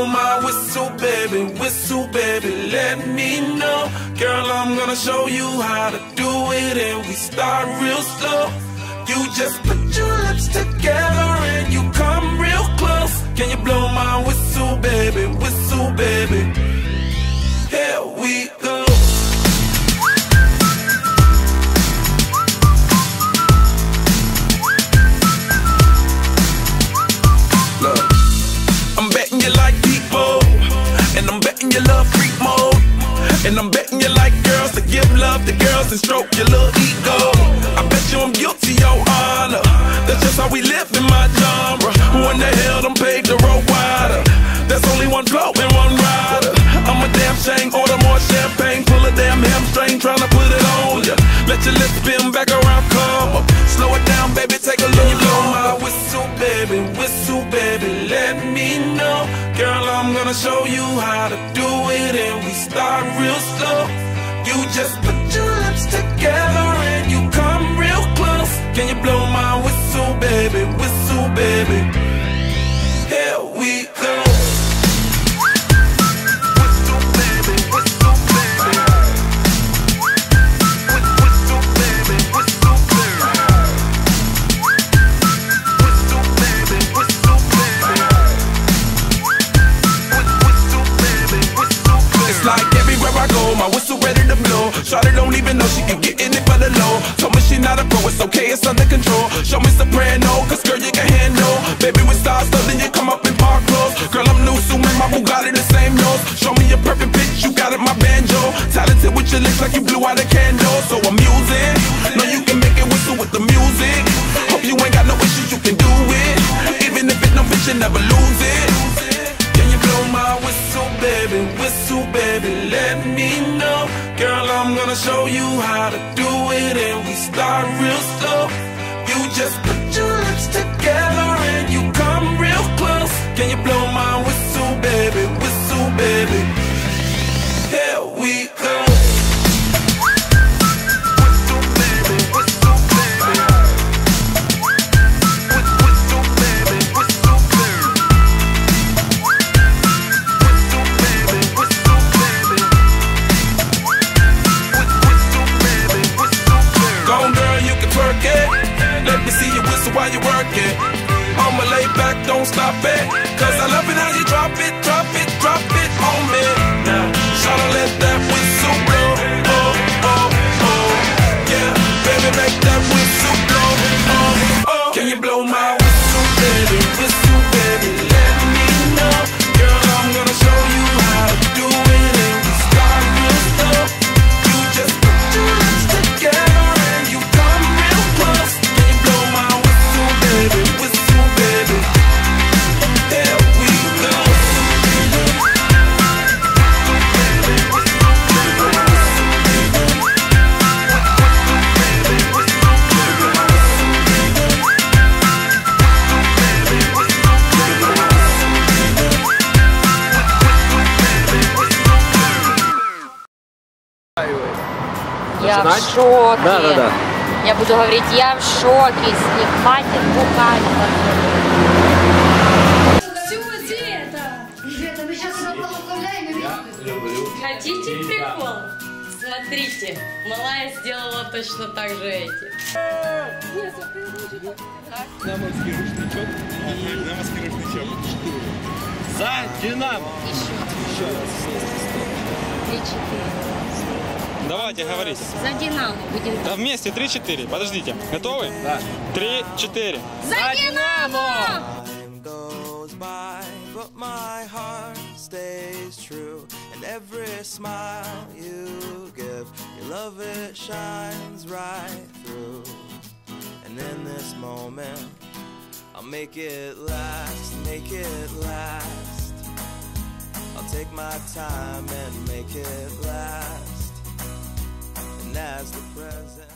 blow my whistle, baby, let me know. Girl, I'm gonna show you how to do it, and we start real slow. You just put your lips together and you come real close. Can you blow my whistle, baby, here we go. Look, I'm betting you like people, and I'm betting you love freak mode, and I'm betting you like girls to give love to girls and stroke your little ego. I bet you I'm guilty, your honor. That's just how we live in my genre. Who in the hell done paved the road wider? There's only one flow and one rider. I'm a damn shame, order more champagne, pull a damn hamstring, tryna put it on ya. Let your lips spin back around, come up. Slow it down, baby, take a look. You blow my whistle, baby, let me know. Girl, I'm gonna show you how to do it, and we start real slow. You just put your lips together and you come real close. Can you blow my whistle, baby, here we go. My whistle ready to blow. Shawty don't even know she can get in it for the low. Told me she not a pro, it's okay, it's under control. Show me soprano, cause girl you can handle. Baby with stars, so then you come up in park clothes. Girl I'm new, so my Bugatti the same nose. Show me a perfect pitch, you got it, my banjo. Talented with your lips like you blew out a candle. So I'm using, know you can make it whistle with the music. Hope you ain't got no issues, you can do it. Even if it no bitch, you never lose it. Can you blow my whistle, baby, let me know. Girl, I'm gonna show you how to do it, and we start real slow. You just put your lips together and you come real close. Can you blow my whistle, baby, here we go. Let me see you whistle while you work it. I'ma lay back, don't stop it, cause I love it how you drop it on me. Now, shawty let that whistle blow. Oh, oh, oh, yeah, baby make that whistle blow. Oh, oh, can you blow my whistle, baby, let me know. Girl, I'm gonna show you how to do it, and we start real slow. You just put your lips together and you come real close. Baby, there we go. Я в шоке. Да. Я буду говорить, я в шоке с них. Хватит бухать. Всего цвета. Света, мы сейчас его полагаем. Хотите прикол? Смотрите, малая сделала точно так же эти. Динамовский рушничок. Динамовский рушничок. За Динамо. Еще раз. 3-4. Давайте, говорите. За Динамо будем. Да вместе 3-4. Подождите. Готовы? Да. 3-4. За Динамо! But my heart stays true, and every smile you give, your love it shines right through. And in this moment, I'll make it last, make it last. I'll take my time and make it last. And as the present